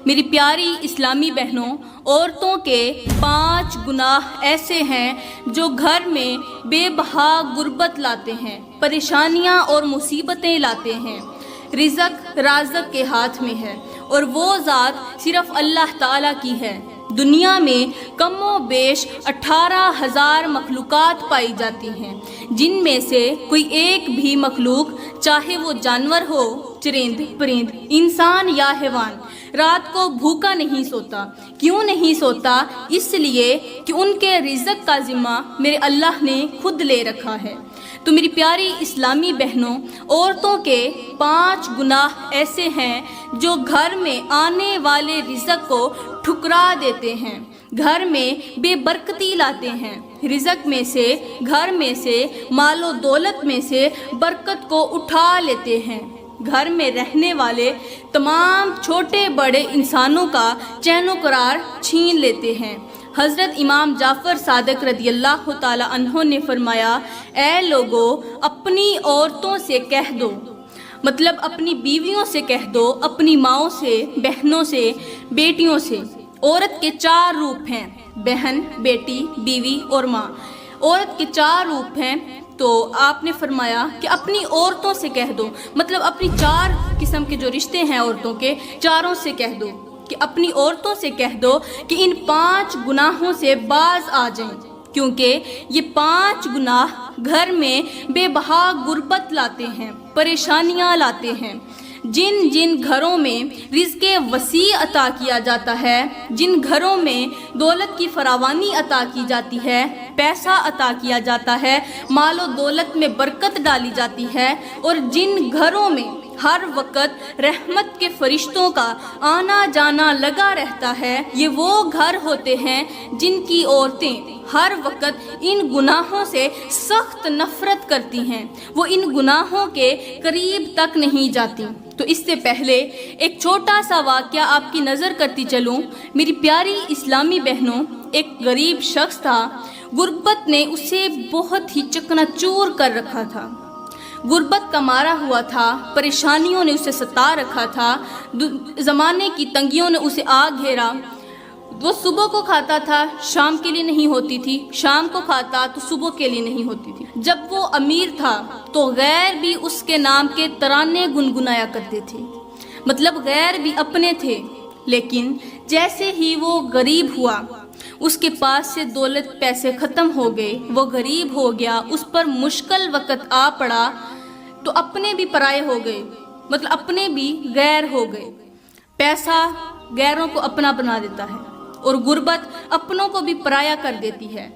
میری پیاری اسلامی بہنوں، عورتوں کے 5 گناہ ایسے ہیں جو گھر میں بے بہا غربت لاتے ہیں، پریشانیاں اور مصیبتیں لاتے ہیں۔ رزق رازق کے ہاتھ میں ہے اور وہ ذات صرف اللہ تعالیٰ کی ہے۔ دنیا میں کم و بیش 18,000 مخلوقات پائی جاتی ہیں، جن میں سے کوئی ایک بھی مخلوق، چاہے وہ جانور ہو، چرند پرند، انسان یا حیوان، رات کو بھوکا نہیں سوتا۔ کیوں نہیں سوتا؟ اس لیے کہ ان کے رزق کا ذمہ میرے اللہ نے خود لے رکھا ہے۔ تو میری پیاری اسلامی بہنوں، عورتوں کے 5 گناہ ایسے ہیں جو گھر میں آنے والے رزق کو ٹھکرا دیتے ہیں، گھر میں بے برکتی لاتے ہیں، رزق میں سے، گھر میں سے، مال و دولت میں سے برکت کو اٹھا لیتے ہیں، گھر میں رہنے والے تمام چھوٹے بڑے انسانوں کا چین و قرار چھین لیتے ہیں۔ حضرت امام جعفر صادق رضی اللہ تعالی عنہ نے فرمایا، اے لوگو، اپنی عورتوں سے کہہ دو، مطلب اپنی بیویوں سے کہہ دو، اپنی ماؤں سے، بہنوں سے، بیٹیوں سے۔ عورت کے 4 روپ ہیں، بہن، بیٹی، بیوی اور ماں۔ عورت کے 4 روپ ہیں، تو آپ نے فرمایا کہ اپنی عورتوں سے کہہ دو، مطلب اپنی 4 قسم کے جو رشتے ہیں عورتوں کے، چاروں سے کہہ دو، کہ اپنی عورتوں سے کہہ دو کہ ان 5 گناہوں سے باز آ جائیں، کیونکہ یہ 5 گناہ گھر میں بے بہا غربت لاتے ہیں، پریشانیاں لاتے ہیں۔ جن جن گھروں میں رزق وسیع عطا کیا جاتا ہے، جن گھروں میں دولت کی فراوانی عطا کی جاتی ہے، پیسہ عطا کیا جاتا ہے، مال و دولت میں برکت ڈالی جاتی ہے، اور جن گھروں میں ہر وقت رحمت کے فرشتوں کا آنا جانا لگا رہتا ہے، یہ وہ گھر ہوتے ہیں جن کی عورتیں ہر وقت ان گناہوں سے سخت نفرت کرتی ہیں، وہ ان گناہوں کے قریب تک نہیں جاتی۔ تو اس سے پہلے ایک چھوٹا سا واقعہ آپ کی نظر کرتی چلوں۔ میری پیاری اسلامی بہنوں، ایک غریب شخص تھا، غربت نے اسے بہت ہی چکناچور کر رکھا تھا، غربت کا مارا ہوا تھا، پریشانیوں نے اسے ستا رکھا تھا، زمانے کی تنگیوں نے اسے آ گھیرا۔ وہ صبح کو کھاتا تھا، شام کے لیے نہیں ہوتی تھی، شام کو کھاتا تو صبح کے لیے نہیں ہوتی تھی۔ جب وہ امیر تھا تو غیر بھی اس کے نام کے ترانے گنگنایا کرتے تھے، مطلب غیر بھی اپنے تھے۔ لیکن جیسے ہی وہ غریب ہوا، اس کے پاس سے دولت پیسے ختم ہو گئے، وہ غریب ہو گیا، اس پر مشکل وقت آ پڑا، تو اپنے بھی پرائے ہو گئے، مطلب اپنے بھی غیر ہو گئے۔ پیسہ غیروں کو اپنا بنا دیتا ہے اور غربت اپنوں کو بھی پرایا کر دیتی ہے۔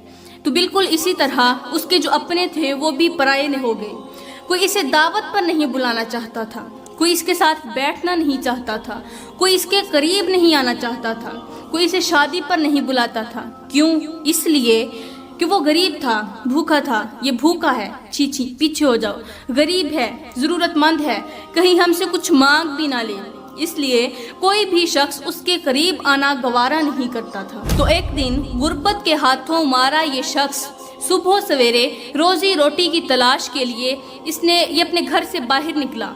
تو بالکل اسی طرح اس کے جو اپنے تھے وہ بھی پرائے ہو گئے۔ کوئی اسے دعوت پر نہیں بلانا چاہتا تھا، کوئی اس کے ساتھ بیٹھنا نہیں چاہتا تھا، کوئی اس کے قریب نہیں آنا چاہتا تھا، کوئی اسے شادی پر نہیں بلاتا تھا۔ کیوں؟ اس لیے کہ وہ غریب تھا، بھوکا تھا۔ یہ بھوکا ہے، چھی چھی، پیچھے ہو جاؤ، غریب ہے، ضرورت مند ہے، کہیں ہم سے کچھ مانگ بھی نہ لے، اس لیے کوئی بھی شخص اس کے قریب آنا گوارا نہیں کرتا تھا۔ تو ایک دن غربت کے ہاتھوں مارا یہ شخص صبح سویرے روزی روٹی کی تلاش کے لیے یہ اپنے گھر سے باہر نکلا،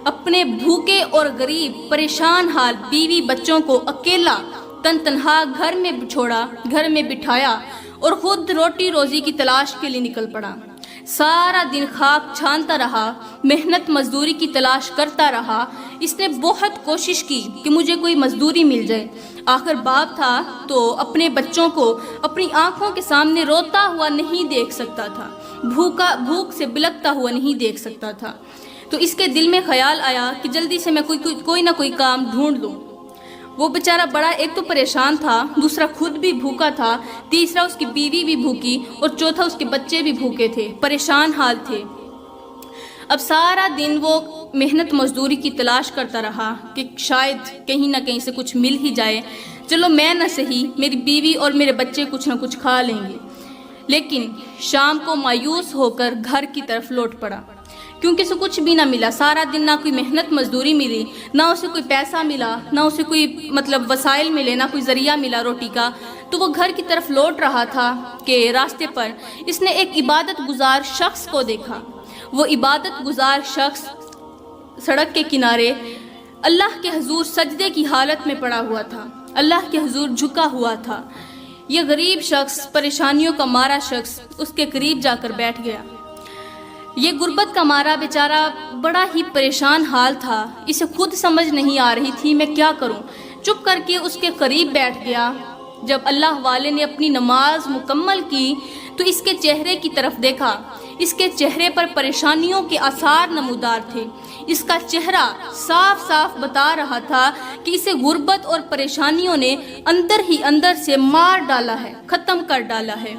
اپنے بھوکے اور غریب پریشان حال بیوی بچوں کو اکیلا تنہا گھر میں چھوڑا، گھر میں بٹھایا اور خود روٹی روزی کی تلاش کے لیے نکل پڑا۔ سارا دن خاک چھانتا رہا، محنت مزدوری کی تلاش کرتا رہا۔ اس نے بہت کوشش کی کہ مجھے کوئی مزدوری مل جائے۔ آخر باپ تھا تو اپنے بچوں کو اپنی آنکھوں کے سامنے روتا ہوا نہیں دیکھ سکتا تھا، بھوک سے بلکتا ہوا نہیں دیکھ سکتا تھا۔ تو اس کے دل میں خیال آیا کہ جلدی سے میں کوئی نہ کوئی کام ڈھونڈ لوں۔ وہ بیچارہ بڑا ایک تو پریشان تھا، دوسرا خود بھی بھوکا تھا، تیسرا اس کی بیوی بھی بھوکی، اور چوتھا اس کے بچے بھی بھوکے تھے، پریشان حال تھے۔ اب سارا دن وہ محنت مزدوری کی تلاش کرتا رہا کہ شاید کہیں نہ کہیں سے کچھ مل ہی جائے، چلو میں نہ صحیح، میری بیوی اور میرے بچے کچھ نہ کچھ کھا لیں گے۔ لیکن شام کو مایوس ہو کر گھر کی طرف لوٹ پڑا، کیونکہ اسے کچھ بھی نہ ملا۔ سارا دن نہ کوئی محنت مزدوری ملی، نہ اسے کوئی پیسہ ملا، نہ اسے کوئی وسائل ملے، نہ کوئی ذریعہ ملا روٹی کا۔ تو وہ گھر کی طرف لوٹ رہا تھا کہ راستے پر اس نے ایک عبادت گزار شخص کو دیکھا۔ وہ عبادت گزار شخص سڑک کے کنارے اللہ کے حضور سجدے کی حالت میں پڑا ہوا تھا، اللہ کے حضور جھکا ہوا تھا۔ یہ غریب شخص، پریشانیوں کا مارا شخص اس کے قریب جا کر بیٹھ گیا۔ یہ غربت کا مارا بیچارہ بڑا ہی پریشان حال تھا، اسے خود سمجھ نہیں آ رہی تھی میں کیا کروں۔ چپ کر کے اس کے قریب بیٹھ گیا۔ جب اللہ والے نے اپنی نماز مکمل کی تو اس کے چہرے کی طرف دیکھا، اس کے چہرے پر پریشانیوں کے آثار نمودار تھے۔ اس کا چہرہ صاف صاف بتا رہا تھا کہ اسے غربت اور پریشانیوں نے اندر ہی اندر سے مار ڈالا ہے، ختم کر ڈالا ہے۔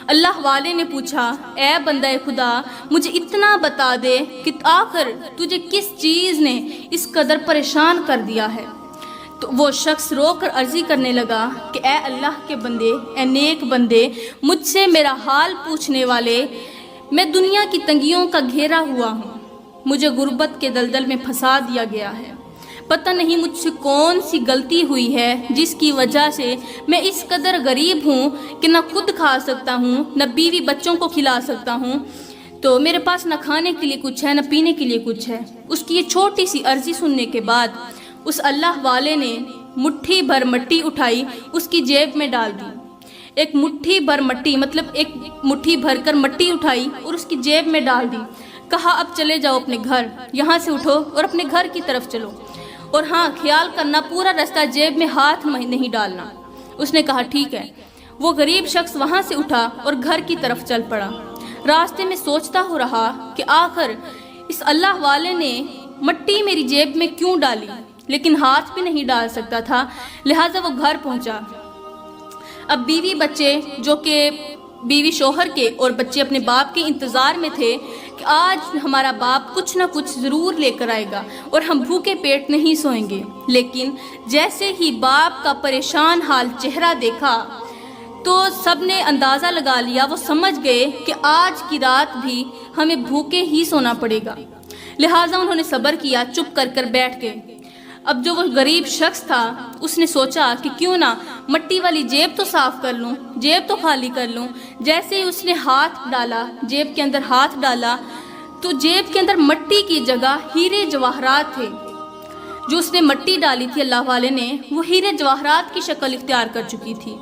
اللہ والے نے پوچھا، اے بندہ خدا، مجھے اتنا بتا دے کہ آخر تجھے کس چیز نے اس قدر پریشان کر دیا ہے؟ تو وہ شخص رو کر عرضی کرنے لگا کہ اے اللہ کے بندے، اے نیک بندے، مجھ سے میرا حال پوچھنے والے، میں دنیا کی تنگیوں کا گھیرا ہوا ہوں، مجھے غربت کے دلدل میں پھنسا دیا گیا ہے۔ پتہ نہیں مجھ سے کون سی غلطی ہوئی ہے جس کی وجہ سے میں اس قدر غریب ہوں کہ نہ خود کھا سکتا ہوں، نہ بیوی بچوں کو کھلا سکتا ہوں، تو میرے پاس نہ کھانے کے لیے کچھ ہے، نہ پینے کے لیے کچھ ہے۔ اس کی یہ چھوٹی سی عرضی سننے کے بعد اس اللہ والے نے مٹھی بھر مٹی اٹھائی، اس کی جیب میں ڈال دی۔ ایک مٹھی بھر مٹی مطلب ایک مٹھی بھر کر مٹی اٹھائی اور اس کی جیب میں ڈال دی۔ کہا اب چلے جاؤ اپنے گھر، یہاں سے اٹھو اور اپنے گھر کی طرف چلو، اور ہاں خیال کرنا پورا راستہ جیب میں ہاتھ نہیں ڈالنا۔ اس نے کہا ٹھیک ہے۔ وہ غریب شخص وہاں سے اٹھا اور گھر کی طرف چل پڑا۔ راستے میں سوچتا ہو رہا کہ آخر اس اللہ والے نے مٹی میری جیب میں کیوں ڈالی، لیکن ہاتھ بھی نہیں ڈال سکتا تھا، لہٰذا وہ گھر پہنچا۔ اب بیوی بچے، جو کہ بیوی شوہر کے اور بچے اپنے باپ کے انتظار میں تھے کہ آج ہمارا باپ کچھ نہ کچھ ضرور لے کر آئے گا اور ہم بھوکے پیٹ نہیں سوئیں گے، لیکن جیسے ہی باپ کا پریشان حال چہرہ دیکھا تو سب نے اندازہ لگا لیا، وہ سمجھ گئے کہ آج کی رات بھی ہمیں بھوکے ہی سونا پڑے گا، لہٰذا انہوں نے صبر کیا، چپ کر کر بیٹھ گئے۔ اب جو وہ غریب شخص تھا اس نے سوچا کہ کیوں نہ مٹی والی جیب تو صاف کر لوں، جیب تو خالی کر لوں۔ جیسے ہی اس نے ہاتھ ڈالا، جیب کے اندر ہاتھ ڈالا، تو جیب کے اندر مٹی کی جگہ ہیرے جواہرات تھے۔ جو اس نے مٹی ڈالی تھی اللہ والے نے، وہ ہیرے جواہرات کی شکل اختیار کر چکی تھی۔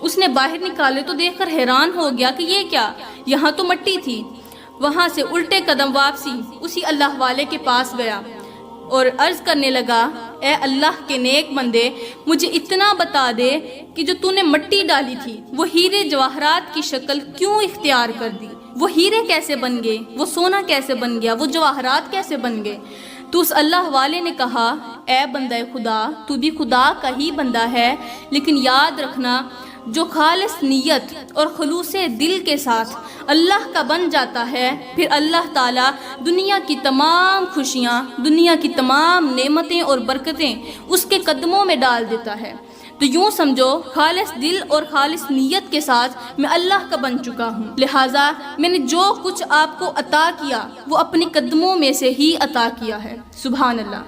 اس نے باہر نکالے تو دیکھ کر حیران ہو گیا کہ یہ کیا، یہاں تو مٹی تھی۔ وہاں سے الٹے قدم واپسی اسی اللہ والے کے پاس گیا اور عرض کرنے لگا، اے اللہ کے نیک بندے، مجھے اتنا بتا دے کہ جو تو نے مٹی ڈالی تھی وہ ہیرے جواہرات کی شکل کیوں اختیار کر دی؟ وہ ہیرے کیسے بن گئے؟ وہ سونا کیسے بن گیا؟ وہ جواہرات کیسے بن گئے؟ تو اس اللہ والے نے کہا، اے بندہ خدا، تو بھی خدا کا ہی بندہ ہے، لیکن یاد رکھنا جو خالص نیت اور خلوص دل کے ساتھ اللہ کا بن جاتا ہے، پھر اللہ تعالیٰ دنیا کی تمام خوشیاں، دنیا کی تمام نعمتیں اور برکتیں اس کے قدموں میں ڈال دیتا ہے۔ تو یوں سمجھو خالص دل اور خالص نیت کے ساتھ میں اللہ کا بن چکا ہوں، لہٰذا میں نے جو کچھ آپ کو عطا کیا وہ اپنے قدموں میں سے ہی عطا کیا ہے۔ سبحان اللہ۔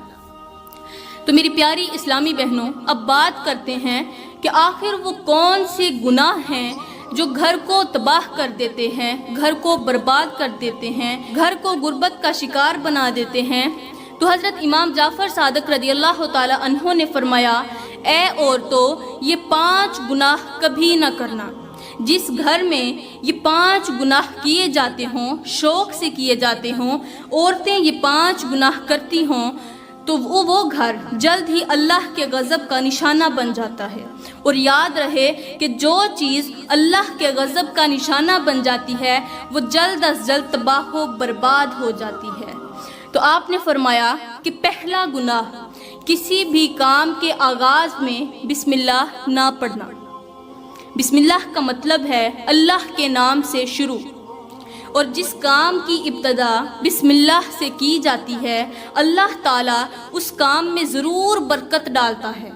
تو میری پیاری اسلامی بہنوں، اب بات کرتے ہیں کہ آخر وہ کون سے گناہ ہیں جو گھر کو تباہ کر دیتے ہیں، گھر کو برباد کر دیتے ہیں، گھر کو غربت کا شکار بنا دیتے ہیں۔ تو حضرت امام جعفر صادق رضی اللہ تعالی عنہ نے فرمایا، اے عورتوں، یہ 5 گناہ کبھی نہ کرنا۔ جس گھر میں یہ 5 گناہ کیے جاتے ہوں، شوق سے کیے جاتے ہوں، عورتیں یہ 5 گناہ کرتی ہوں، تو وہ گھر جلد ہی اللہ کے غضب کا نشانہ بن جاتا ہے۔ اور یاد رہے کہ جو چیز اللہ کے غضب کا نشانہ بن جاتی ہے وہ جلد از جلد تباہ و برباد ہو جاتی ہے۔ تو آپ نے فرمایا کہ پہلا گناہ، کسی بھی کام کے آغاز میں بسم اللہ نہ پڑھنا۔ بسم اللہ کا مطلب ہے اللہ کے نام سے شروع، اور جس کام کی ابتدا بسم اللہ سے کی جاتی ہے اللہ تعالیٰ اس کام میں ضرور برکت ڈالتا ہے،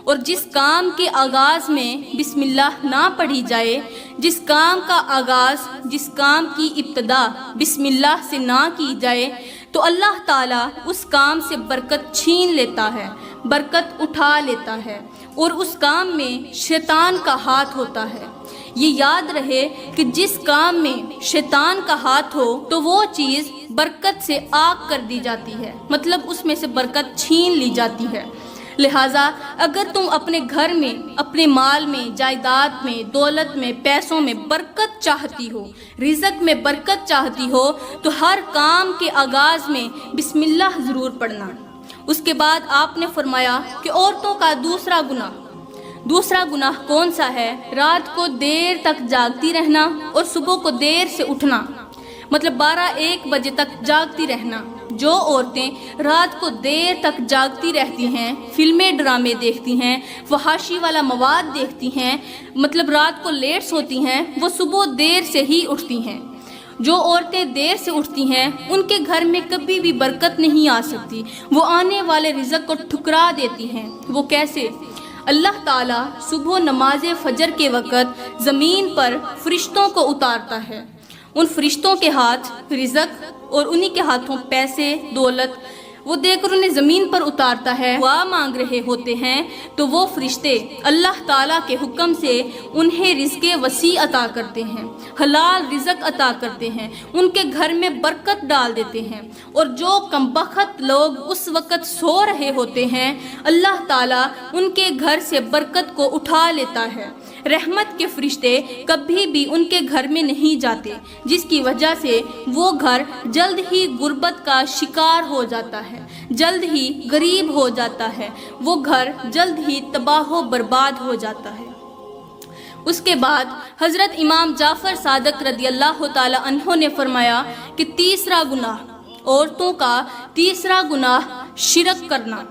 اور جس کام کے آغاز میں بسم اللہ نہ پڑھی جائے، جس کام کا آغاز، جس کام کی ابتدا بسم اللہ سے نہ کی جائے، تو اللہ تعالیٰ اس کام سے برکت چھین لیتا ہے، برکت اٹھا لیتا ہے، اور اس کام میں شیطان کا ہاتھ ہوتا ہے۔ یہ یاد رہے کہ جس کام میں شیطان کا ہاتھ ہو تو وہ چیز برکت سے آگ کر دی جاتی ہے، مطلب اس میں سے برکت چھین لی جاتی ہے۔ لہٰذا اگر تم اپنے گھر میں، اپنے مال میں، جائیداد میں، دولت میں، پیسوں میں برکت چاہتی ہو، رزق میں برکت چاہتی ہو، تو ہر کام کے آغاز میں بسم اللہ ضرور پڑھنا۔ اس کے بعد آپ نے فرمایا کہ عورتوں کا دوسرا گناہ کون سا ہے؟ رات کو دیر تک جاگتی رہنا اور صبح کو دیر سے اٹھنا، مطلب 12-1 بجے تک جاگتی رہنا۔ جو عورتیں رات کو دیر تک جاگتی رہتی ہیں، فلمیں ڈرامے دیکھتی ہیں، فحاشی والا مواد دیکھتی ہیں، مطلب رات کو لیٹ سوتی ہیں، وہ صبح دیر سے ہی اٹھتی ہیں۔ جو عورتیں دیر سے اٹھتی ہیں ان کے گھر میں کبھی بھی برکت نہیں آ سکتی، وہ آنے والے رزق کو ٹھکرا دیتی ہیں۔ وہ کیسے؟ اللہ تعالیٰ صبح نماز فجر کے وقت زمین پر فرشتوں کو اتارتا ہے، ان فرشتوں کے ہاتھ رزق اور انہی کے ہاتھوں پیسے، دولت، وہ دے کر انہیں زمین پر اتارتا ہے۔ دعا مانگ رہے ہوتے ہیں تو وہ فرشتے اللہ تعالیٰ کے حکم سے انہیں رزق وسیع عطا کرتے ہیں، حلال رزق عطا کرتے ہیں، ان کے گھر میں برکت ڈال دیتے ہیں۔ اور جو کمبخت لوگ اس وقت سو رہے ہوتے ہیں، اللہ تعالیٰ ان کے گھر سے برکت کو اٹھا لیتا ہے۔ رحمت کے فرشتے کبھی بھی ان کے گھر میں نہیں جاتے، جس کی وجہ سے وہ گھر جلد ہی غربت کا شکار ہو جاتا ہے، جلد ہی غریب ہو جاتا ہے، وہ گھر جلد ہی تباہ و برباد ہو جاتا ہے۔ اس کے بعد حضرت امام جعفر صادق رضی اللہ تعالی عنہ نے فرمایا کہ تیسرا گناہ، عورتوں کا تیسرا گناہ شرک کرنا۔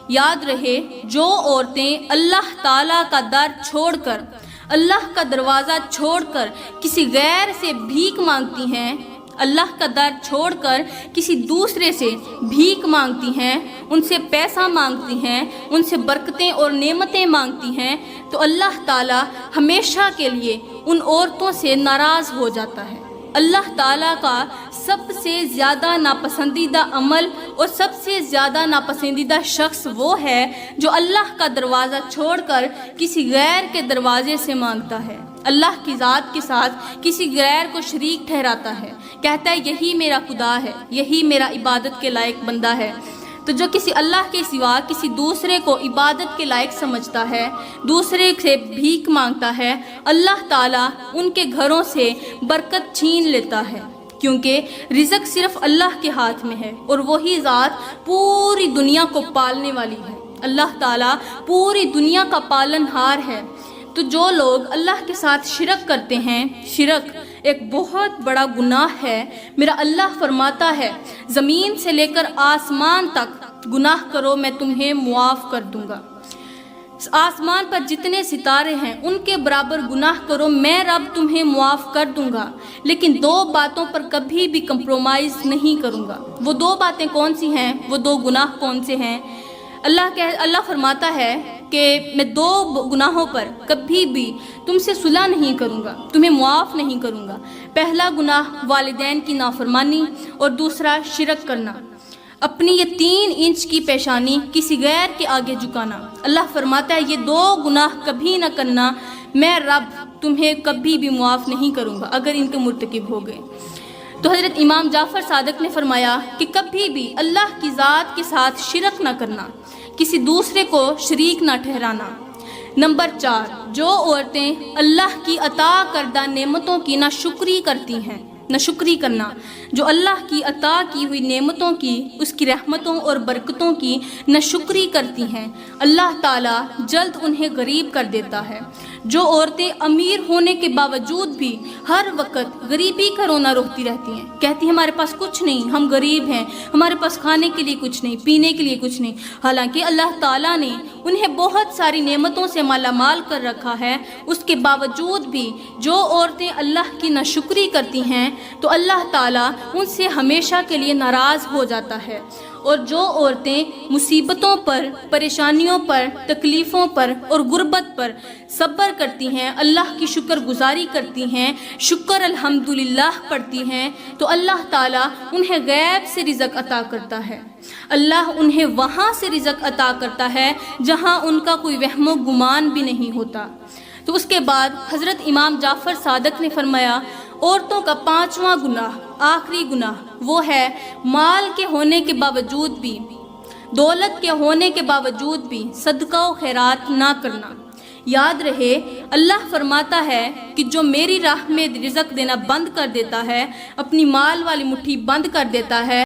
یاد رہے، جو عورتیں اللہ تعالیٰ کا در چھوڑ کر، اللہ کا دروازہ چھوڑ کر کسی غیر سے بھیک مانگتی ہیں، اللہ کا در چھوڑ کر کسی دوسرے سے بھیک مانگتی ہیں، ان سے پیسہ مانگتی ہیں، ان سے برکتیں اور نعمتیں مانگتی ہیں، تو اللہ تعالیٰ ہمیشہ کے لیے ان عورتوں سے ناراض ہو جاتا ہے۔ اللہ تعالیٰ کا سب سے زیادہ ناپسندیدہ عمل اور سب سے زیادہ ناپسندیدہ شخص وہ ہے جو اللہ کا دروازہ چھوڑ کر کسی غیر کے دروازے سے مانگتا ہے، اللہ کی ذات کے ساتھ کسی غیر کو شریک ٹھہراتا ہے، کہتا ہے یہی میرا خدا ہے، یہی میرا عبادت کے لائق بندہ ہے۔ تو جو کسی اللہ کے سوا کسی دوسرے کو عبادت کے لائق سمجھتا ہے، دوسرے سے بھیک مانگتا ہے، اللہ تعالیٰ ان کے گھروں سے برکت چھین لیتا ہے، کیونکہ رزق صرف اللہ کے ہاتھ میں ہے اور وہی ذات پوری دنیا کو پالنے والی ہے۔ اللہ تعالیٰ پوری دنیا کا پالن ہار ہے۔ تو جو لوگ اللہ کے ساتھ شرک کرتے ہیں، شرک ایک بہت بڑا گناہ ہے۔ میرا اللہ فرماتا ہے زمین سے لے کر آسمان تک گناہ کرو میں تمہیں معاف کر دوں گا۔ آسمان پر جتنے ستارے ہیں ان کے برابر گناہ کرو میں رب تمہیں معاف کر دوں گا، لیکن 2 باتوں پر کبھی بھی کمپرومائز نہیں کروں گا۔ وہ 2 باتیں کون سی ہیں؟ وہ 2 گناہ کون سے ہیں؟ اللہ فرماتا ہے کہ میں 2 گناہوں پر کبھی بھی تم سے صلح نہیں کروں گا، تمہیں معاف نہیں کروں گا۔ پہلا گناہ والدین کی نافرمانی اور دوسرا شرک کرنا، اپنی یہ 3 انچ کی پیشانی کسی غیر کے آگے جھکانا۔ اللہ فرماتا ہے یہ 2 گناہ کبھی نہ کرنا، میں رب تمہیں کبھی بھی معاف نہیں کروں گا اگر ان کے مرتکب ہو گئے۔ تو حضرت امام جعفر صادق نے فرمایا کہ کبھی بھی اللہ کی ذات کے ساتھ شرک نہ کرنا، کسی دوسرے کو شریک نہ ٹھہرانا۔ نمبر 4، جو عورتیں اللہ کی عطا کردہ نعمتوں کی ناشکری کرتی ہیں، ناشکری کرنا، جو اللہ کی عطا کی ہوئی نعمتوں کی، اس کی رحمتوں اور برکتوں کی ناشکری کرتی ہیں، اللہ تعالیٰ جلد انہیں غریب کر دیتا ہے۔ جو عورتیں امیر ہونے کے باوجود بھی ہر وقت غریبی کا رونا روتی رہتی ہیں، کہتی ہیں ہمارے پاس کچھ نہیں، ہم غریب ہیں، ہمارے پاس کھانے کے لیے کچھ نہیں، پینے کے لیے کچھ نہیں، حالانکہ اللہ تعالیٰ نے انہیں بہت ساری نعمتوں سے مالا مال کر رکھا ہے، اس کے باوجود بھی جو عورتیں اللہ کی ناشکری کرتی ہیں تو اللہ تعالیٰ ان سے ہمیشہ کے لیے ناراض ہو جاتا ہے۔ اور جو عورتیں مصیبتوں پر، پریشانیوں پر، تکلیفوں پر اور غربت پر صبر کرتی ہیں، اللہ کی شکر گزاری کرتی ہیں، شکر الحمدللہ پڑھتی ہیں، تو اللہ تعالیٰ انہیں غیب سے رزق عطا کرتا ہے۔ اللہ انہیں وہاں سے رزق عطا کرتا ہے جہاں ان کا کوئی وہم و گمان بھی نہیں ہوتا۔ تو اس کے بعد حضرت امام جعفر صادق نے فرمایا عورتوں کا 5واں گناہ، آخری گناہ، وہ ہے مال کے ہونے کے باوجود بھی، دولت کے ہونے کے باوجود بھی صدقہ و خیرات نہ کرنا۔ یاد رہے، اللہ فرماتا ہے کہ جو میری راہ میں رزق دینا بند کر دیتا ہے، اپنی مال والی مٹھی بند کر دیتا ہے،